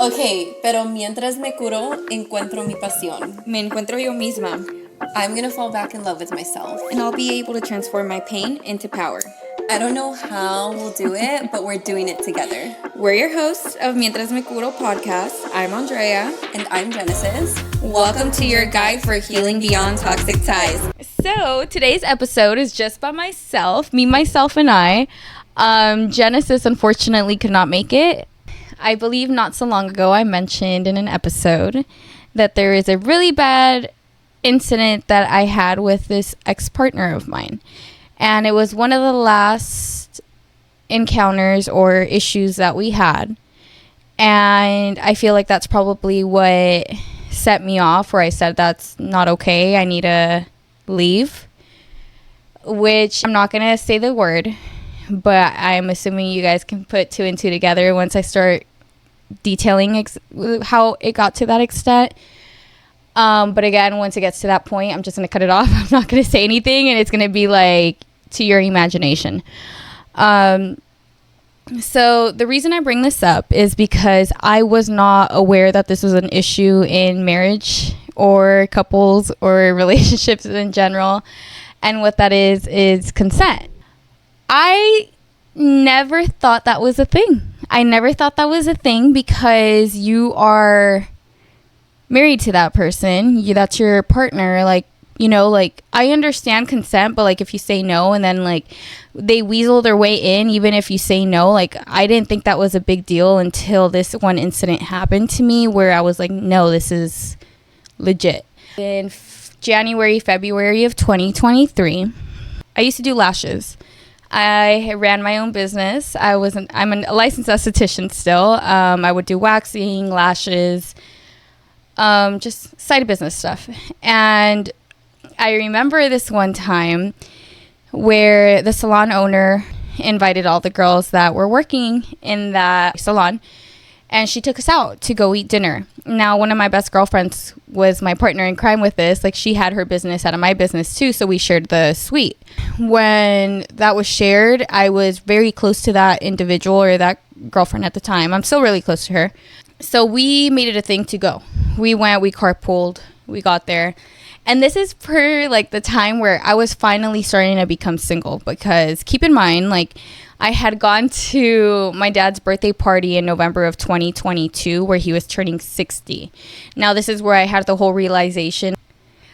Okay, pero mientras me curo, encuentro mi pasión. Me encuentro yo misma. I'm gonna fall back in love with myself. And I'll be able to transform my pain into power. I don't know how we'll do it, but we're doing it together. We're your hosts of Mientras Me Curo Podcast. I'm Andrea. And I'm Genesis. Welcome to your guide for healing beyond toxic ties. So, today's episode is just by myself, myself, and I. Genesis unfortunately could not make it. I believe not so long ago I mentioned in an episode that there is a really bad incident that I had with this ex-partner of mine. And it was one of the last encounters or issues that we had. And I feel like that's probably what set me off, where I said that's not okay. I need to leave. Which I'm not going to say the word, but I'm assuming you guys can put two and two together once I start detailing how it got to that extent. But again, once it gets to that point, I'm just going to cut it off. I'm not going to say anything, and it's going to be like to your imagination. So the reason I bring this up is because I was not aware that this was an issue in marriage or couples or relationships in general. And what that is consent. I never thought that was a thing. I never thought that was a thing because you are married to that person. That's your partner. Like, I understand consent, but like if you say no and then like they weasel their way in, even if you say no, like I didn't think that was a big deal until this one incident happened to me where I was like, no, this is legit. In January, February of 2023, I used to do lashes. I ran my own business. I'm a licensed esthetician still. I would do waxing, lashes, just side business stuff. And I remember this one time where the salon owner invited all the girls that were working in that salon, and she took us out to go eat dinner. Now, one of my best girlfriends was my partner in crime with this. Like, she had her business out of my business too, so we shared the suite. When that was shared, I was very close to that individual or that girlfriend at the time. I'm still really close to her. So we made it a thing to go. We went, we carpooled, we got there. And this is per like the time where I was finally starting to become single, because keep in mind, like I had gone to my dad's birthday party in November of 2022 where he was turning 60. Now this is where I had the whole realization.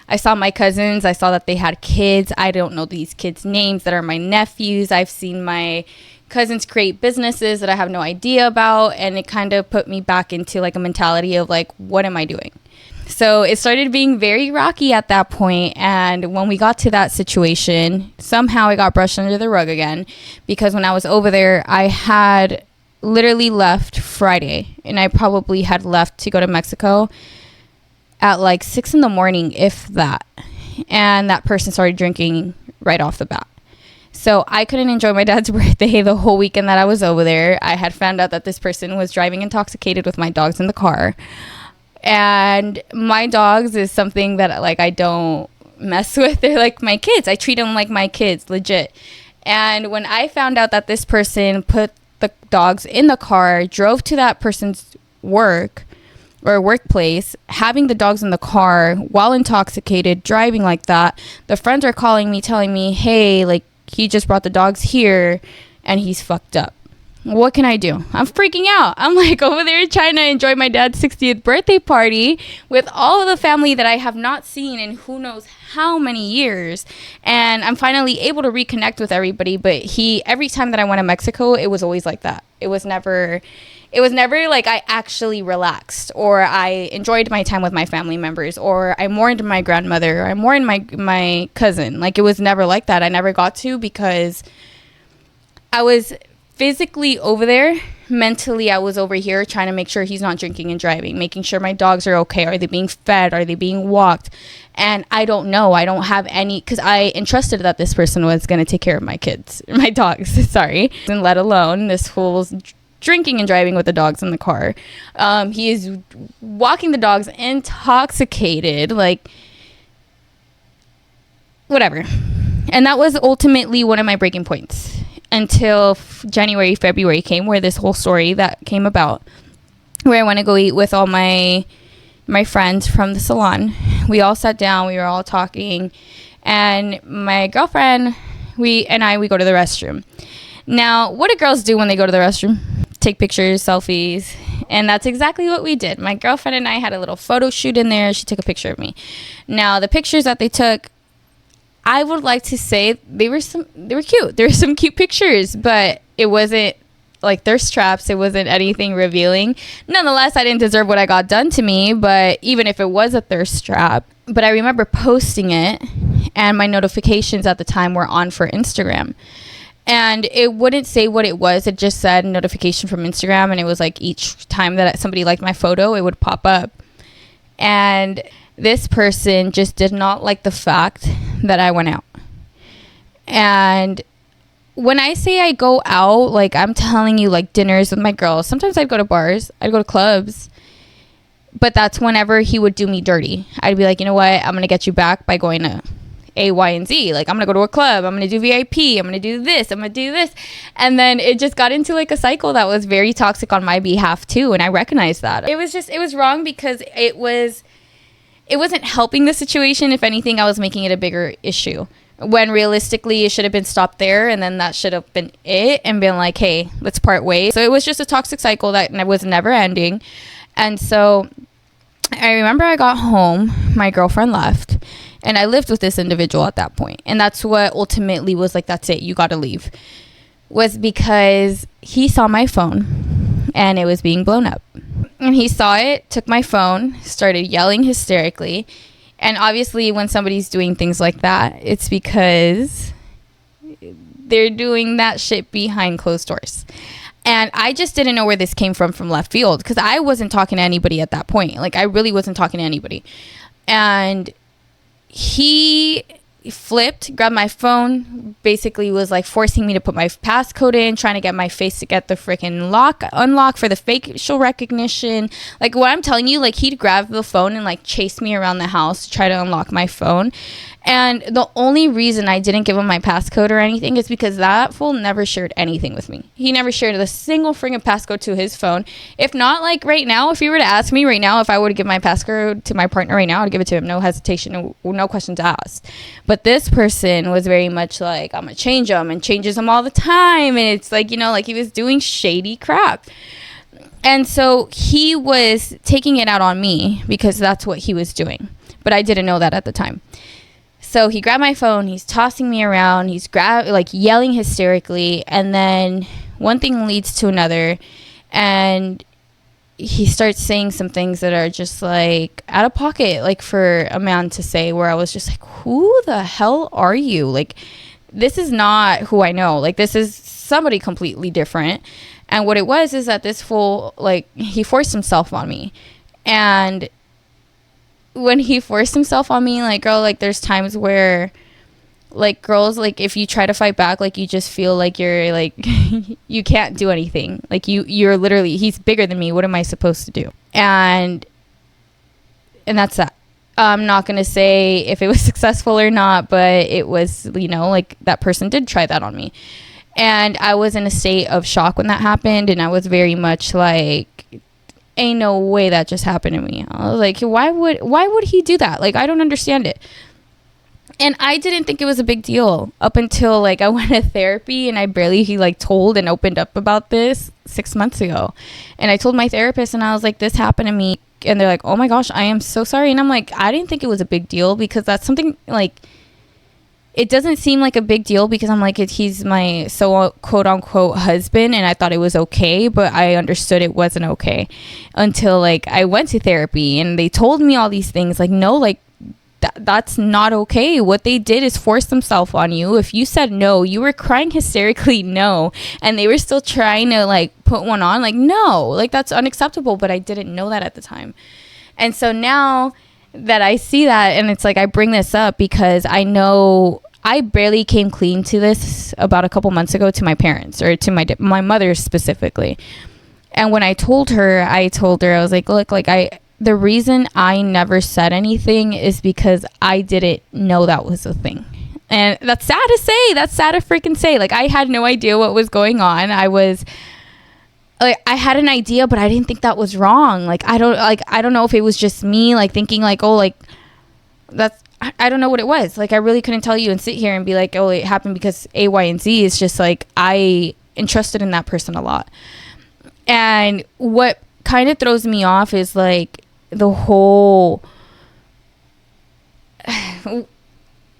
I saw my cousins. I saw that they had kids. I don't know these kids' names that are my nephews. I've seen my cousins create businesses that I have no idea about. And it kind of put me back into like a mentality of like, what am I doing? So it started being very rocky at that point. And when we got to that situation, somehow it got brushed under the rug again, because when I was over there, I had literally left Friday, and I probably had left to go to Mexico at like 6 a.m, if that. And that person started drinking right off the bat. So I couldn't enjoy my dad's birthday the whole weekend that I was over there. I had found out that this person was driving intoxicated with my dogs in the car. And my dogs is something that like I don't mess with. They're like my kids. I treat them like my kids, legit. And when I found out that this person put the dogs in the car, drove to that person's work or workplace, having the dogs in the car while intoxicated, driving like that, the friends are calling me, telling me, hey, like he just brought the dogs here and he's fucked up. What can I do? I'm freaking out. I'm like over there trying to enjoy my dad's 60th birthday party with all of the family that I have not seen in who knows how many years. And I'm finally able to reconnect with everybody. But every time that I went to Mexico, it was always like that. It was never like I actually relaxed or I enjoyed my time with my family members or I mourned my grandmother or I mourned my cousin. Like it was never like that. I never got to, because I was physically over there. Mentally, I was over here trying to make sure he's not drinking and driving, making sure my dogs are okay. Are they being fed? Are they being walked? And I don't know. I don't have any, because I entrusted that this person was going to take care of my kids, my dogs, sorry. And let alone this fool's drinking and driving with the dogs in the car. He is walking the dogs intoxicated, like whatever. And that was ultimately one of my breaking points until January, February came, where this whole story that came about. where I went to go eat with all my friends from the salon. We all sat down, we were all talking, and my girlfriend, we go to the restroom. Now, what do girls do when they go to the restroom? Take pictures, selfies, and that's exactly what we did. My girlfriend and I had a little photo shoot in there. She took a picture of me. Now, the pictures that they took, I would like to say they were cute. There were some cute pictures, but it wasn't like thirst traps. It wasn't anything revealing. Nonetheless, I didn't deserve what I got done to me, but even if it was a thirst trap, but I remember posting it, and my notifications at the time were on for Instagram. And it wouldn't say what it was. It just said notification from Instagram. And it was like each time that somebody liked my photo, it would pop up. And this person just did not like the fact that I went out. And when I say I go out, like I'm telling you, like dinners with my girls. Sometimes I'd go to bars. I'd go to clubs. But that's whenever he would do me dirty. I'd be like, you know what? I'm going to get you back by going to A, Y, and Z. Like, I'm gonna go to a club, I'm gonna do VIP, I'm gonna do this, I'm gonna do this. And then it just got into like a cycle that was very toxic on my behalf too, and I recognized that. It was wrong because it wasn't helping the situation. If anything, I was making it a bigger issue, when realistically it should have been stopped there, and then that should have been it, and been like, hey, let's part ways. So it was just a toxic cycle that was never ending. And so I remember I got home, my girlfriend left, and I lived with this individual at that point. And that's what ultimately was like, that's it, you got to leave. Was because he saw my phone and it was being blown up. And he saw it, took my phone, started yelling hysterically. And obviously when somebody's doing things like that, it's because they're doing that shit behind closed doors. And I just didn't know where this came from left field, because I wasn't talking to anybody at that point. Like, I really wasn't talking to anybody. And he flipped, grabbed my phone, basically was like forcing me to put my passcode in, trying to get my face to get the freaking unlock for the facial recognition. Like, what I'm telling you, like, he'd grab the phone and like chase me around the house to try to unlock my phone. And the only reason I didn't give him my passcode or anything is because that fool never shared anything with me. He never shared a single friggin' passcode to his phone. If not, like right now, if you were to ask me right now if I were to give my passcode to my partner right now, I'd give it to him. No hesitation, no questions asked. But this person was very much like, I'm gonna change him, and changes him all the time. And it's like, you know, like he was doing shady crap. And so he was taking it out on me because that's what he was doing. But I didn't know that at the time. So he grabbed my phone, he's tossing me around, he's like yelling hysterically, and then one thing leads to another, and he starts saying some things that are just like out of pocket, like for a man to say, where I was just like, who the hell are you? Like, this is not who I know. Like, this is somebody completely different. And what it was is that this fool, like, he forced himself on me. And when he forced himself on me, like, girl, like, there's times where, like, girls, like, if you try to fight back, like, you just feel like you're, like, you can't do anything. Like, you're literally, he's bigger than me. What am I supposed to do? And that's that. I'm not going to say if it was successful or not, but it was, you know, like, that person did try that on me. And I was in a state of shock when that happened, and I was very much like, ain't no way that just happened to me. I was like, why would he do that? Like, I don't understand it. And I didn't think it was a big deal up until, like, I went to therapy, and he like told and opened up about this 6 months ago. And I told my therapist, and I was like, this happened to me. And they're like, oh my gosh, I am so sorry. And I'm like, I didn't think it was a big deal, because that's something, like, it doesn't seem like a big deal, because I'm like, he's my quote unquote husband, and I thought it was okay, but I understood it wasn't okay until, like, I went to therapy and they told me all these things, like, no, like, that's not okay. What they did is force themselves on you. If you said no, you were crying hysterically no, and they were still trying to, like, put one on, like, no, like, that's unacceptable. But I didn't know that at the time. And so now that I see that, and it's like, I bring this up because I know I barely came clean to this about a couple months ago to my parents, or to my mother specifically. And when I told her, I was like, look, like, the reason I never said anything is because I didn't know that was a thing. And that's sad to say. That's sad to freaking say. Like, I had no idea what was going on. I was like I had an idea, but I didn't think that was wrong. Like I don't know if it was just me like thinking like, oh, like that's, I don't know what it was. Like I really couldn't tell you and sit here and be like, oh, it happened because A, Y, and Z. It's just like I entrusted in that person a lot. And what kind of throws me off is like the whole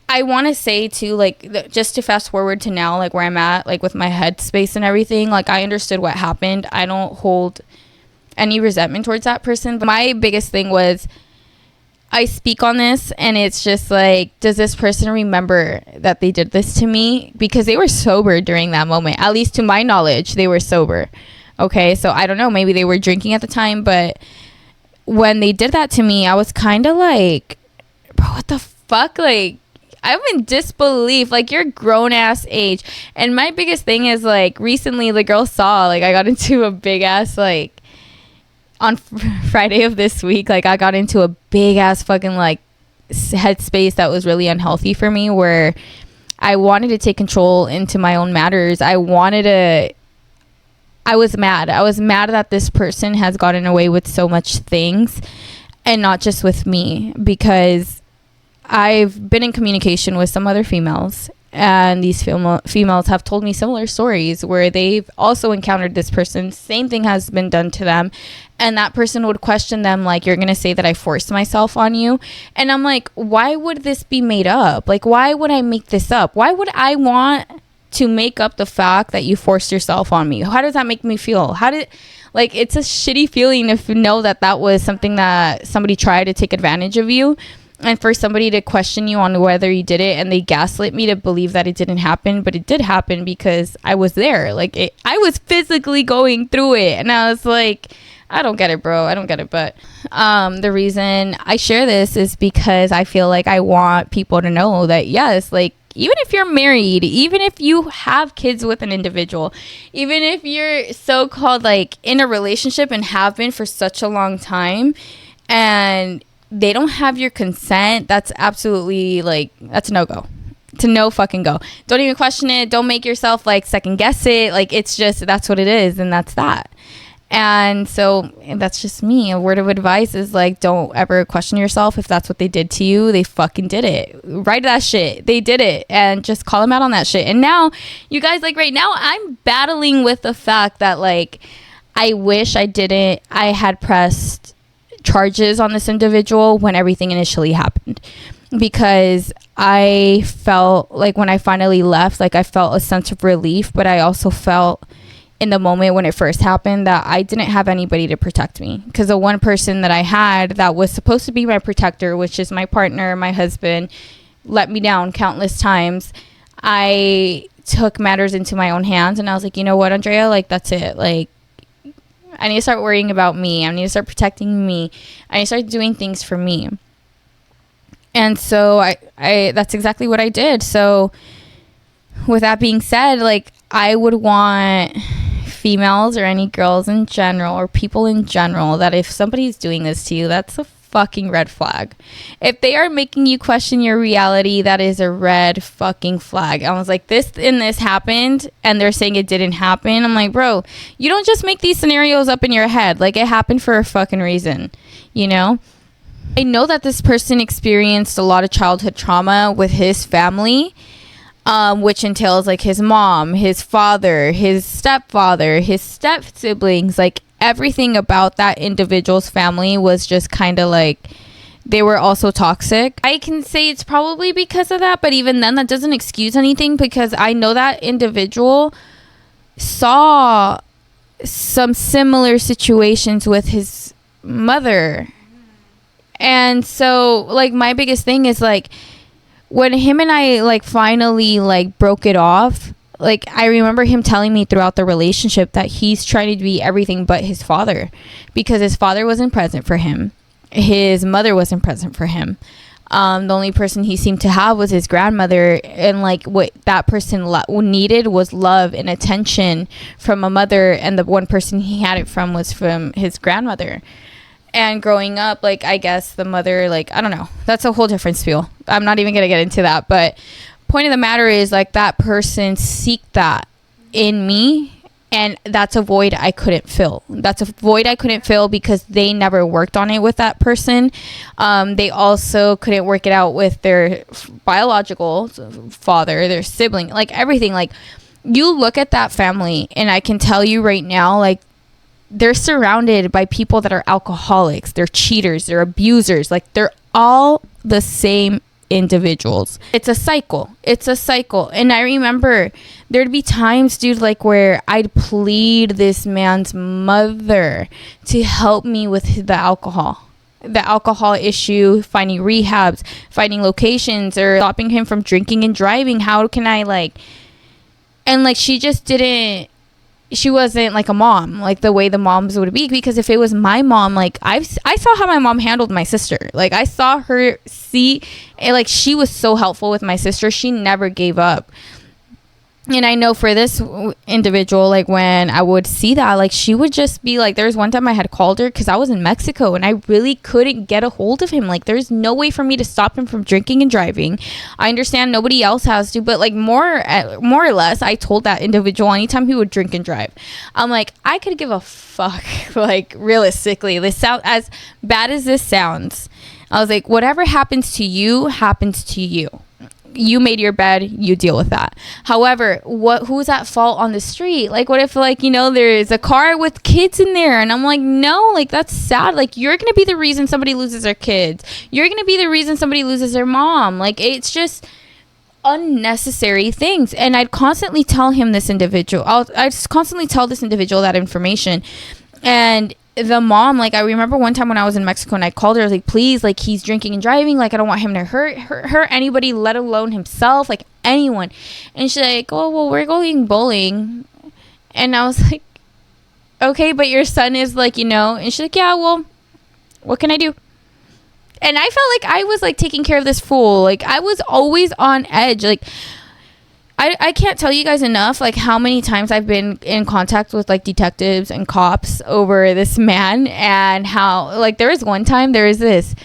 I want to say too, like just to fast forward to now, like where I'm at, like with my headspace and everything, like I understood what happened. I don't hold any resentment towards that person. But my biggest thing was I speak on this and it's just like, does this person remember that they did this to me? Because they were sober during that moment. At least to my knowledge, they were sober. Okay, so I don't know, maybe they were drinking at the time, but when they did that to me, I was kind of like, bro, what the fuck? Like, I'm in disbelief. Like, you're grown ass age. And my biggest thing is like, recently the girl saw, like, I got into a big ass, like, on Friday of this week, like, I got into a big ass fucking, like, headspace that was really unhealthy for me, where I wanted to take control into my own matters. I was mad. I was mad that this person has gotten away with so much things and not just with me, because I've been in communication with some other females, and these females have told me similar stories where they've also encountered this person. Same thing has been done to them. And that person would question them like, you're going to say that I forced myself on you? And I'm like, why would this be made up? Like, why would I make this up? Why would I want to make up the fact that you forced yourself on me? How does that make me feel? Like, it's a shitty feeling to know that that was something that somebody tried to take advantage of you, and for somebody to question you on whether you did it, and they gaslit me to believe that it didn't happen, but it did happen because I was there. Like, I was physically going through it, and I was like, I don't get it, bro. I don't get it. But the reason I share this is because I feel like I want people to know that, yes, like, even if you're married, even if you have kids with an individual, even if you're so-called like in a relationship and have been for such a long time, and they don't have your consent, that's absolutely like, that's a no-go. It's a no fucking go. Don't even question it. Don't make yourself like second guess it. Like, it's just, that's what it is, and that's that. And so that's just me. A word of advice is like, don't ever question yourself. If that's what they did to you, they fucking did it. Write that shit. They did it, and just call them out on that shit. And now, you guys, like right now, I'm battling with the fact that like, I wish I had pressed charges on this individual when everything initially happened, because I felt like when I finally left, like I felt a sense of relief, but I also felt in the moment when it first happened that I didn't have anybody to protect me, because the one person that I had that was supposed to be my protector, which is my partner, my husband, let me down countless times. I took matters into my own hands, and I was like, you know what, Andrea, like, that's it. Like, I need to start worrying about me. I need to start protecting me. I need to start doing things for me. And so I that's exactly what I did. So with that being said, like, I would want females or any girls in general, or people in general, that if somebody's doing this to you, that's a fucking red flag. If they are making you question your reality, that is a red fucking flag. I was like, this and this happened, and they're saying it didn't happen. I'm like, bro, you don't just make these scenarios up in your head. Like, it happened for a fucking reason, you know? I know that this person experienced a lot of childhood trauma with his family, which entails like his mom, his father, his stepfather, his step siblings. Like, everything about that individual's family was just kind of like, they were also toxic. I can say it's probably because of that, but even then, that doesn't excuse anything, because I know that individual saw some similar situations with his mother. And so, like, my biggest thing is like, when him and I like finally like broke it off, like, I remember him telling me throughout the relationship that he's trying to be everything but his father, because his father wasn't present for him. His mother wasn't present for him. The only person he seemed to have was his grandmother, and like, what that person needed was love and attention from a mother, and the one person he had it from was from his grandmother. And growing up, like, I guess the mother, like, I don't know, that's a whole different spiel. I'm not even gonna get into that, but point of the matter is, like, that person seeked that in me, And that's a void I couldn't fill. That's a void I couldn't fill because they never worked on it with that person. They also couldn't work it out with their biological father, their sibling, like everything. Like, you look at that family, and I can tell you right now, like, they're surrounded by people that are alcoholics, they're cheaters, they're abusers. Like, they're all the same individuals. It's a cycle. And I remember there'd be times, dude, like, where I'd plead this man's mother to help me with the alcohol issue, finding rehabs, finding locations, or stopping him from drinking and driving. How can I, like, and like, she wasn't like a mom, like the way the moms would be, because if it was my mom, like, I saw how my mom handled my sister. Like, I saw her and like, she was so helpful with my sister. She never gave up. And I know for this individual, like, when I would see that, like, she would just be like, there was one time I had called her because I was in Mexico and I really couldn't get a hold of him. Like, there's no way for me to stop him from drinking and driving. I understand nobody else has to, but like, more or less, I told that individual anytime he would drink and drive, I'm like, I could give a fuck. Like, realistically, this sound as bad as this sounds, I was like, whatever happens to you happens to you. You made your bed, you deal with that. However, who's at fault on the street? Like, what if, like, you know, there's a car with kids in there, and I'm like, no, like, that's sad. Like, you're gonna be the reason somebody loses their kids. You're gonna be the reason somebody loses their mom. Like, it's just unnecessary things. And I'd constantly tell him this individual, I'd just constantly tell this individual that information. And the mom, like, I remember one time when I was in Mexico and I called her, I was like, please, like, he's drinking and driving, like, I don't want him to hurt anybody, let alone himself, like, anyone. And she's like, oh, well, we're going bowling. And I was like, okay, but your son is, like, you know. And she's like, yeah, well, what can I do? And I felt like I was, like, taking care of this fool. Like, I was always on edge. Like, I can't tell you guys enough, like, how many times I've been in contact with, like, detectives and cops over this man, and how, like, there was this,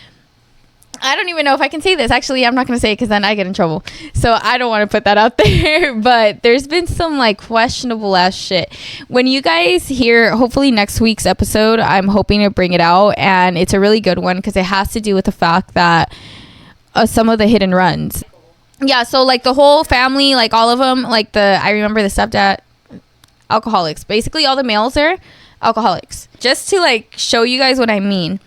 I don't even know if I can say this. Actually, I'm not going to say it because then I get in trouble. So I don't want to put that out there. But there's been some, like, questionable ass shit. When you guys hear, hopefully next week's episode, I'm hoping to bring it out. And it's a really good one because it has to do with the fact that some of the hit and runs. Yeah, so, like, the whole family, like, all of them, like, I remember the stepdad, alcoholics. Basically, all the males there, alcoholics. Just to, like, show you guys what I mean.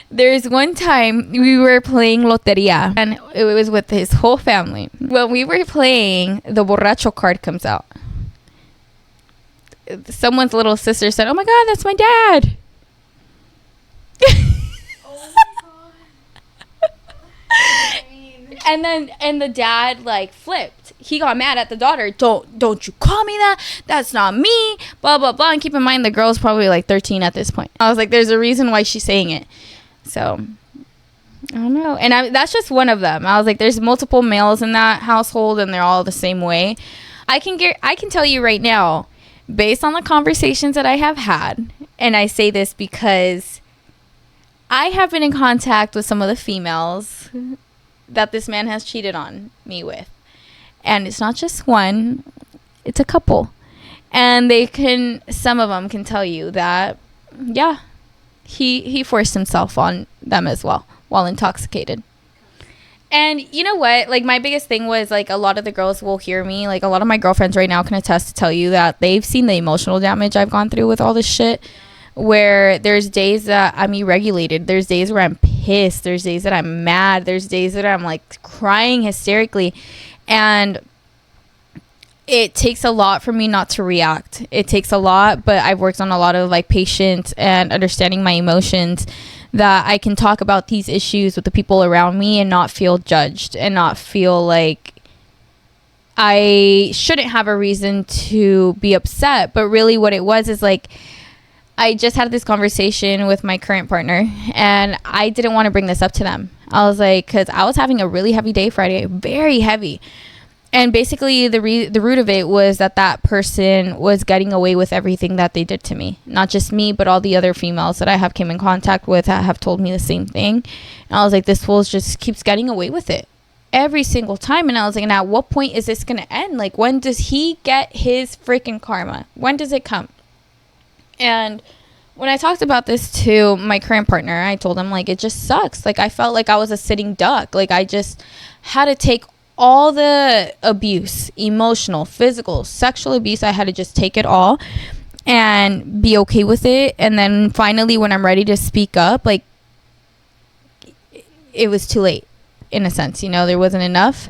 There's one time we were playing loteria, and it was with his whole family. When we were playing, the borracho card comes out. Someone's little sister said, oh, my God, that's my dad. And the dad, like, flipped. He got mad at the daughter. Don't you call me that? That's not me. Blah, blah, blah. And keep in mind, the girl's probably, like, 13 at this point. I was like, there's a reason why she's saying it. So, I don't know. And that's just one of them. I was like, there's multiple males in that household, and they're all the same way. I can tell you right now, based on the conversations that I have had, and I say this because I have been in contact with some of the females that this man has cheated on me with. And it's not just one, it's a couple. And some of them can tell you that, yeah, he forced himself on them as well while intoxicated. And you know what? Like, my biggest thing was, like, a lot of the girls will hear me. Like, a lot of my girlfriends right now can attest to tell you that they've seen the emotional damage I've gone through with all this shit. Where there's days that I'm irregulated. There's days where I'm pissed. There's days that I'm mad. There's days that I'm, like, crying hysterically. And it takes a lot for me not to react. It takes a lot, but I've worked on a lot of, like, patience and understanding my emotions, that I can talk about these issues with the people around me and not feel judged and not feel like I shouldn't have a reason to be upset. But really what it was is, like, I just had this conversation with my current partner, and I didn't want to bring this up to them. I was like, because I was having a really heavy day Friday, very heavy. And basically the root of it was that person was getting away with everything that they did to me. Not just me, but all the other females that I have came in contact with have told me the same thing. And I was like, this fool just keeps getting away with it. every single time. And I was like, and at what point is this going to end? Like, when does he get his freaking karma? When does it come? And when I talked about this to my current partner, I told him, like, it just sucks. Like, I felt like I was a sitting duck. Like, I just had to take all the abuse, emotional, physical, sexual abuse. I had to just take it all and be okay with it. And then finally, when I'm ready to speak up, like, it was too late, in a sense. You know, there wasn't enough.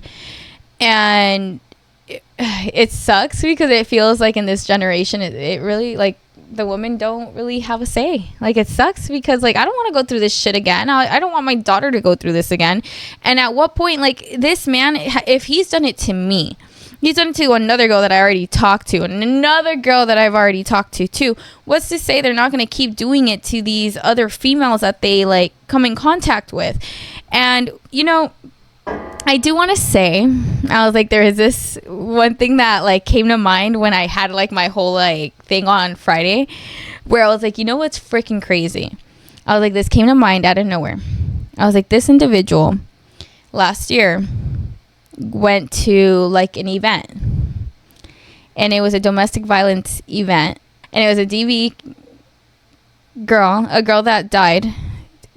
And it sucks because it feels like in this generation, it really, like, the women don't really have a say. Like, it sucks because, like, I don't want to go through this shit again. I don't want my daughter to go through this again. And at what point, like, this man, if he's done it to me, he's done it to another girl that I already talked to and another girl that I've already talked to too. What's to say they're not going to keep doing it to these other females that they, like, come in contact with? And, you know, I do want to say, I was like, there is this one thing that, like, came to mind when I had, like, my whole, like, thing on Friday, where I was like, you know what's freaking crazy? I was like, this came to mind out of nowhere. I was like, this individual last year went to, like, an event, and it was a domestic violence event, and it was a DV girl, a girl that died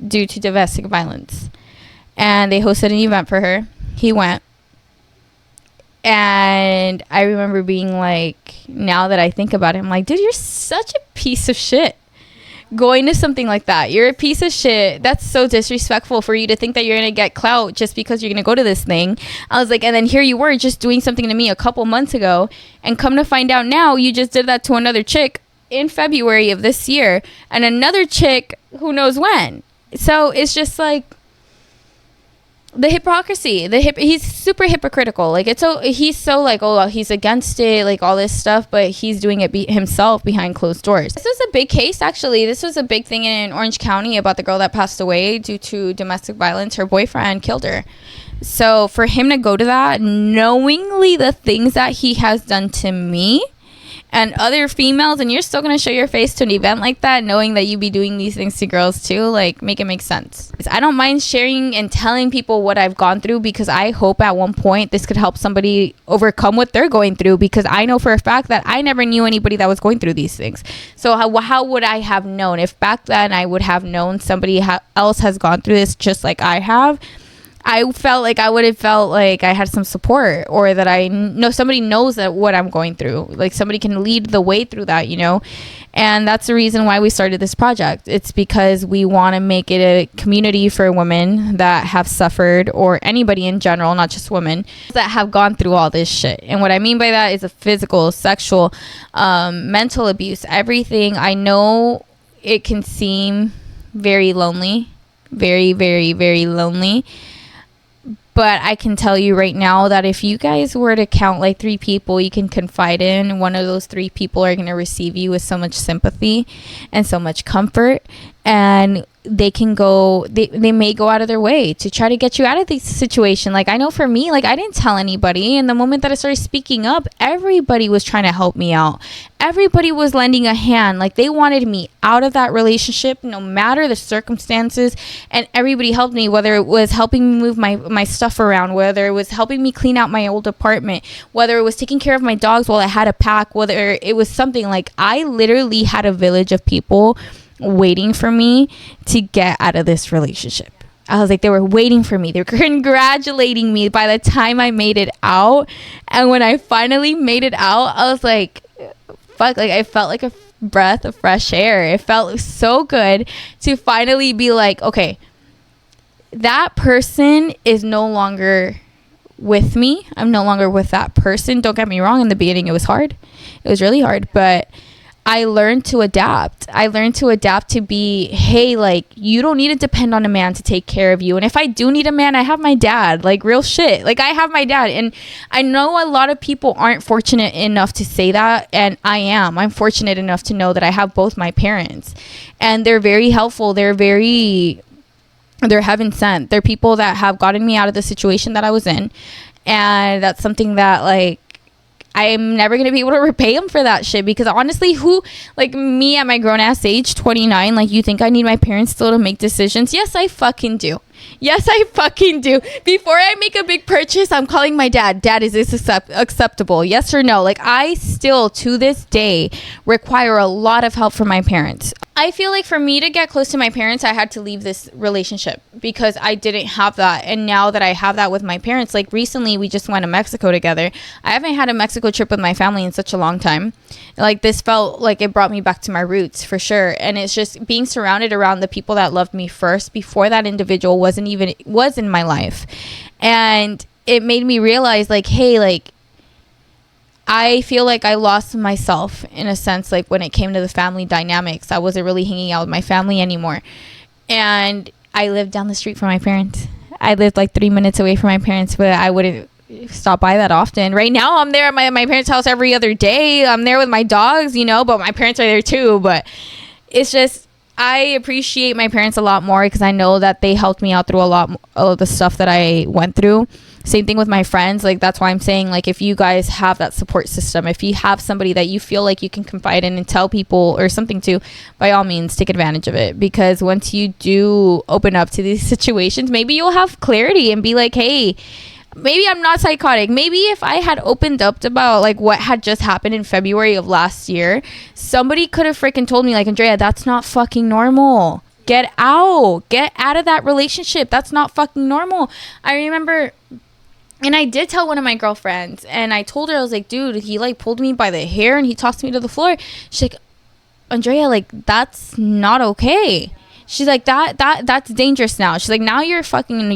due to domestic violence. And they hosted an event for her. He went. And I remember being like, now that I think about it, I'm like, dude, you're such a piece of shit. Going to something like that. You're a piece of shit. That's so disrespectful for you to think that you're going to get clout just because you're going to go to this thing. I was like, and then here you were just doing something to me a couple months ago. And come to find out now, you just did that to another chick in February of this year. And another chick who knows when. So it's just like, the hypocrisy, he's super hypocritical. Like, he's so like, oh, he's against it, like, all this stuff, but he's doing it himself behind closed doors. This was a big case, actually. This was a big thing in Orange County about the girl that passed away due to domestic violence. Her boyfriend killed her. So for him to go to that, knowingly the things that he has done to me and other females, and you're still gonna show your face to an event like that, knowing that you be doing these things to girls too, like, make it make sense. I don't mind sharing and telling people what I've gone through, because I hope at one point this could help somebody overcome what they're going through, because I know for a fact that I never knew anybody that was going through these things. So how would I have known? If back then I would have known somebody else has gone through this just like I have, I felt like I would have felt like I had some support, or that I know somebody knows that what I'm going through, like somebody can lead the way through that, you know. And that's the reason why we started this project. It's because we want to make it a community for women that have suffered, or anybody in general, not just women, that have gone through all this shit. And what I mean by that is a physical, sexual, mental abuse, everything. I know it can seem very lonely, very, very, very lonely. But I can tell you right now that if you guys were to count like 3 people you can confide in, one of those 3 people are going to receive you with so much sympathy and so much comfort. And they can go, they may go out of their way to try to get you out of this situation. Like, I know for me, like, I didn't tell anybody. And the moment that I started speaking up, everybody was trying to help me out. Everybody was lending a hand. Like, they wanted me out of that relationship, no matter the circumstances. And everybody helped me, whether it was helping me move my stuff around, whether it was helping me clean out my old apartment, whether it was taking care of my dogs while I had a pack, whether it was something like, I literally had a village of people waiting for me to get out of this relationship. I was like, they were waiting for me. They were congratulating me by the time I made it out. And when I finally made it out, I was like, fuck, like, I felt like a breath of fresh air. It felt so good to finally be like, okay, that person is no longer with me. I'm no longer with that person. Don't get me wrong. In the beginning, it was hard. It was really hard, but I learned to adapt. I learned to adapt to be, hey, like, you don't need to depend on a man to take care of you. And if I do need a man, I have my dad. Like, real shit. Like, I have my dad. And I know a lot of people aren't fortunate enough to say that. And I am. I'm fortunate enough to know that I have both my parents. And they're very helpful. They're heaven sent. They're people that have gotten me out of the situation that I was in. And that's something that, like, I'm never going to be able to repay them for that shit, because honestly, who, like me at my grown ass age, 29, like, you think I need my parents still to make decisions? Yes, I fucking do. Yes, I fucking do. Before I make a big purchase, I'm calling my dad. Dad, is this acceptable? Yes or no? Like, I still, to this day, require a lot of help from my parents. I feel like for me to get close to my parents, I had to leave this relationship because I didn't have that. And now that I have that with my parents, like recently we just went to Mexico together. I haven't had a Mexico trip with my family in such a long time. Like, this felt like it brought me back to my roots for sure. And it's just being surrounded around the people that loved me first before that individual was in my life. And it made me realize, like, hey, like, I feel like I lost myself in a sense, like when it came to the family dynamics. I wasn't really hanging out with my family anymore. And I lived down the street from my parents. I lived like 3 minutes away from my parents, but I wouldn't stop by that often. Right now, I'm there at my parents' house every other day. I'm there with my dogs, you know, but my parents are there too. But it's just, I appreciate my parents a lot more because I know that they helped me out through a lot of the stuff that I went through. Same thing with my friends. Like, that's why I'm saying, like, if you guys have that support system, if you have somebody that you feel like you can confide in and tell people or something to, by all means, take advantage of it. Because once you do open up to these situations, maybe you'll have clarity and be like, hey, maybe I'm not psychotic. Maybe if I had opened up about like what had just happened in February of last year, somebody could have freaking told me, like, Andrea, that's not fucking normal. Get out of that relationship. That's not fucking normal. I remember, and I did tell one of my girlfriends, and I told her, I was like, dude, he like pulled me by the hair and he tossed me to the floor. She's like, Andrea, like, that's not okay. She's like, that's dangerous now. She's like, now you're fucking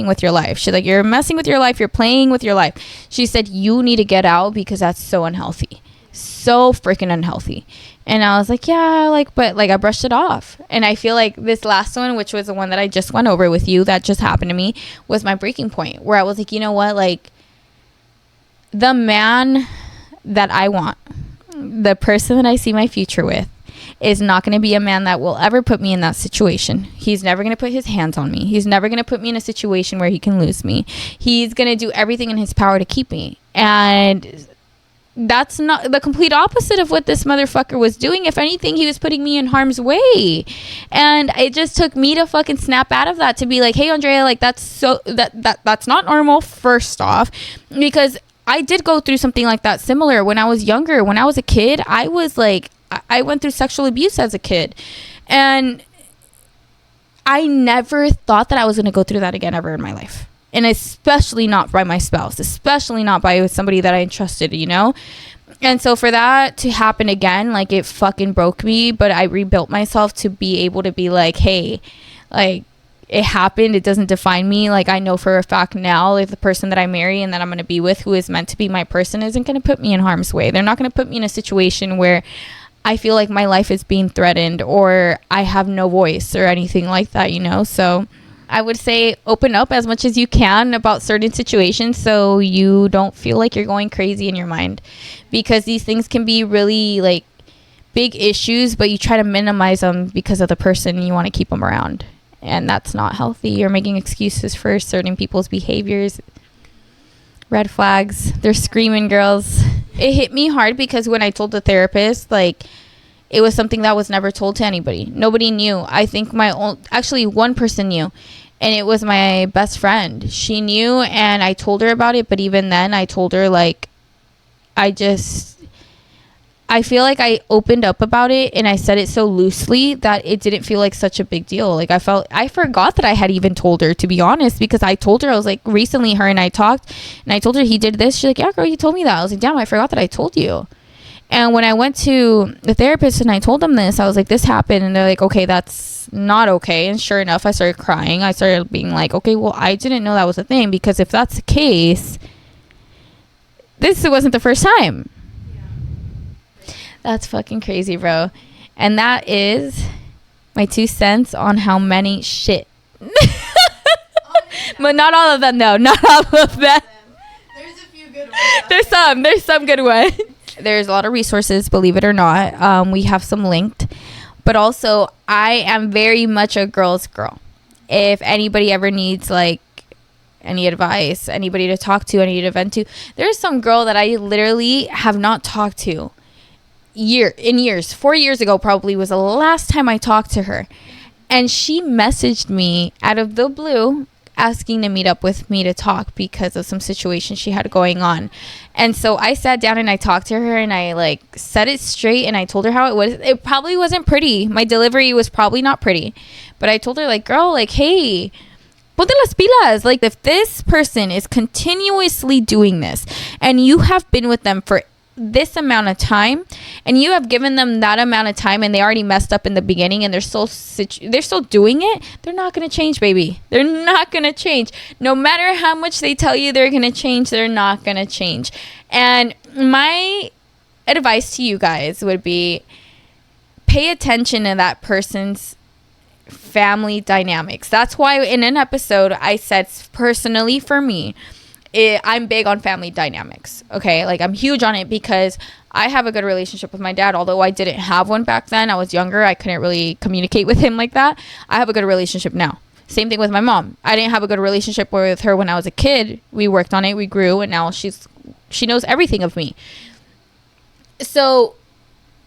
with your life. She's like, you're messing with your life. You're playing with your life. She said, you need to get out because that's so unhealthy. So freaking unhealthy. And I was like, yeah, like, but like I brushed it off. And I feel like this last one, which was the one that I just went over with you, that just happened to me, was my breaking point where I was like, you know what? Like, the man that I want, the person that I see my future with, is not going to be a man that will ever put me in that situation. He's never going to put his hands on me. He's never going to put me in a situation where he can lose me. He's going to do everything in his power to keep me. And that's not the complete opposite of what this motherfucker was doing. If anything, he was putting me in harm's way. And it just took me to fucking snap out of that, to be like, hey, Andrea, like, that's not normal, first off, because I did go through something like that similar when I was younger. When I was a kid, I was like, I went through sexual abuse as a kid, and I never thought that I was going to go through that again ever in my life. And especially not by my spouse, especially not by somebody that I entrusted, you know? And so for that to happen again, like, it fucking broke me, but I rebuilt myself to be able to be like, hey, like, it happened. It doesn't define me. Like, I know for a fact now, if the person that I marry and that I'm going to be with, who is meant to be my person, isn't going to put me in harm's way. They're not going to put me in a situation where I feel like my life is being threatened or I have no voice or anything like that, you know? So I would say open up as much as you can about certain situations so you don't feel like you're going crazy in your mind, because these things can be really like big issues, but you try to minimize them because of the person you want to keep them around. And that's not healthy. You're making excuses for certain people's behaviors. Red flags. They're screaming, girls. It hit me hard because when I told the therapist, like, it was something that was never told to anybody. Nobody knew. I think actually one person knew, and it was my best friend. She knew, and I told her about it, but even then I told her, like, I feel like I opened up about it and I said it so loosely that it didn't feel like such a big deal. Like, I forgot that I had even told her, to be honest, because I told her, I was like, recently her and I talked, and I told her he did this. She's like, yeah, girl, you told me that. I was like, damn, I forgot that I told you. And when I went to the therapist and I told them this, I was like, this happened. And they're like, okay, that's not okay. And sure enough, I started crying. I started being like, okay, well, I didn't know that was a thing, because if that's the case, this wasn't the first time. That's fucking crazy, bro. And that is my 2 cents on how many shit. But not all of them, though. Not all of them. There's a few good ones. There's some good ones. There's a lot of resources, believe it or not. We have some linked. But also, I am very much a girl's girl. If anybody ever needs, like, any advice, anybody to talk to, any to vent to, there's some girl that I literally have not talked to years. 4 years ago probably was the last time I talked to her. And she messaged me out of the blue asking to meet up with me to talk because of some situation she had going on. And so I sat down and I talked to her and I like set it straight and I told her how it was. It probably wasn't pretty. My delivery was probably not pretty. But I told her like, girl, like, hey, ponte las pilas. Like, if this person is continuously doing this and you have been with them for this amount of time and you have given them that amount of time and they already messed up in the beginning and they're still doing it, they're not going to change, baby. They're not going to change. No matter how much they tell you they're going to change, they're not going to change. And my advice to you guys would be pay attention to that person's family dynamics. That's why in an episode I said, personally for me, I'm big on family dynamics. Okay, like I'm huge on it because I have a good relationship with my dad. Although I didn't have one back then, I was younger, I couldn't really communicate with him like that. I have a good relationship now. Same thing with my mom. I didn't have a good relationship with her when I was a kid. We worked on it, we grew, and now she knows everything of me. So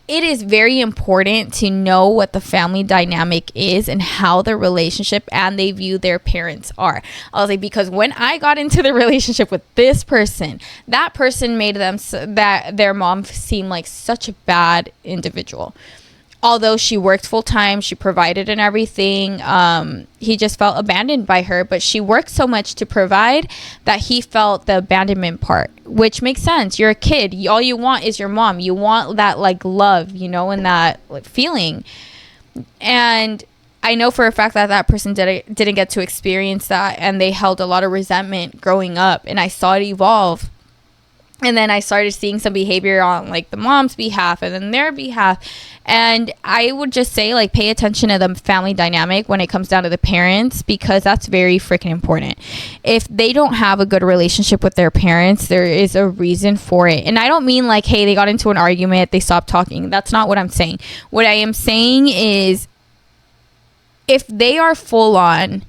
it is very important to know what the family dynamic is and how the relationship and they view their parents are. I was like, because when I got into the relationship with this person, that person made their mom seem like such a bad individual. Although she worked full time, she provided and everything, he just felt abandoned by her. But she worked so much to provide that he felt the abandonment part, which makes sense. You're a kid. All you want is your mom. You want that like love, you know, and that like feeling. And I know for a fact that that person didn't get to experience that, and they held a lot of resentment growing up. And I saw it evolve. And then I started seeing some behavior on like the mom's behalf and then their behalf. And I would just say like pay attention to the family dynamic when it comes down to the parents, because that's very freaking important. If they don't have a good relationship with their parents, there is a reason for it. And I don't mean like, hey, they got into an argument, they stopped talking. That's not what I'm saying. What I am saying is if they are full on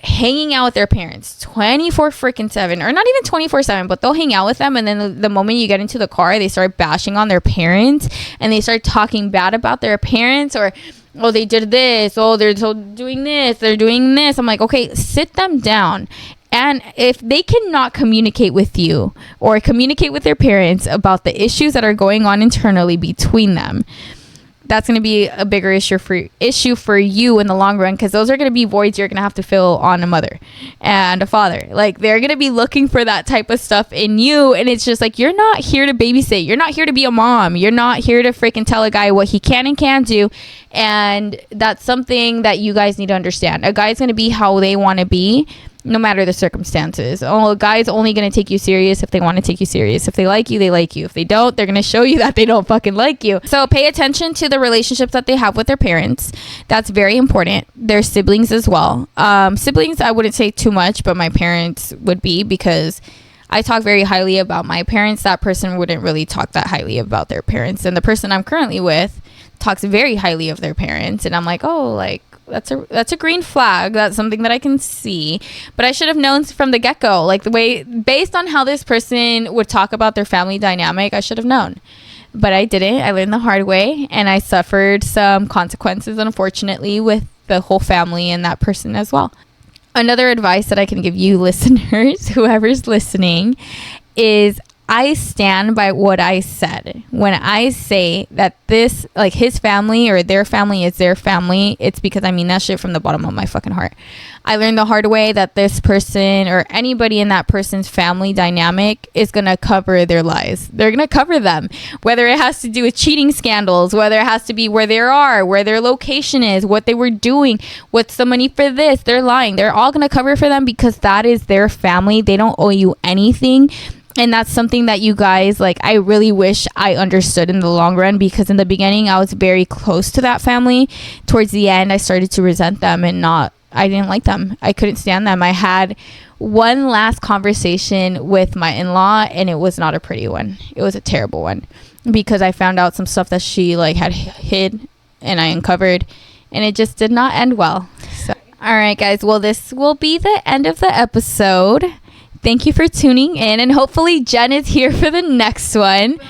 hanging out with their parents 24 freaking 7, or not even 24/7, but they'll hang out with them, and then the moment you get into the car, they start bashing on their parents and they start talking bad about their parents, or oh, they did this, oh, they're doing this, they're doing this. I'm like, okay, sit them down. And if they cannot communicate with you or communicate with their parents about the issues that are going on internally between them, that's going to be a bigger issue for you in the long run, because those are going to be voids you're going to have to fill on a mother and a father. Like, they're going to be looking for that type of stuff in you, and it's just like, you're not here to babysit. You're not here to be a mom. You're not here to freaking tell a guy what he can and can't do. And that's something that you guys need to understand. A guy's going to be how they want to be, no matter the circumstances. Oh, a guy's only going to take you serious if they want to take you serious. If they like you, they like you. If they don't, they're going to show you that they don't fucking like you. So pay attention to the relationships that they have with their parents. That's very important. Their siblings as well. Siblings, I wouldn't say too much, but my parents would be, because I talk very highly about my parents. That person wouldn't really talk that highly about their parents. And the person I'm currently with talks very highly of their parents. And I'm like, oh, like, that's a green flag. That's something that I can see. But I should have known from the get-go, like the way, based on how this person would talk about their family dynamic, I should have known. But I didn't. I learned the hard way, and I suffered some consequences, unfortunately, with the whole family and that person as well. Another advice that I can give you listeners, whoever's listening, is I stand by what I said. When I say that this, like, his family or their family is their family, it's because I mean that shit from the bottom of my fucking heart. I learned the hard way that this person or anybody in that person's family dynamic is going to cover their lies. They're going to cover them. Whether it has to do with cheating scandals, whether it has to be where they are, where their location is, what they were doing, what's the money for this, they're lying. They're all going to cover for them because that is their family. They don't owe you anything. And that's something that you guys, like, I really wish I understood in the long run, because in the beginning I was very close to that family. Towards the end, I started to resent them and I didn't like them. I couldn't stand them. I had one last conversation with my in-law, and it was not a pretty one. It was a terrible one, because I found out some stuff that she like had hid and I uncovered, and it just did not end well. So, all right, guys. Well, this will be the end of the episode. Thank you for tuning in, and hopefully Jen is here for the next one.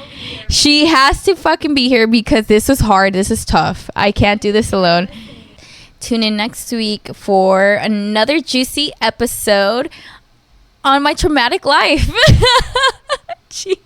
She has to fucking be here because this was hard. This is tough. I can't do this alone. Tune in next week for another juicy episode on my traumatic life. Cheers.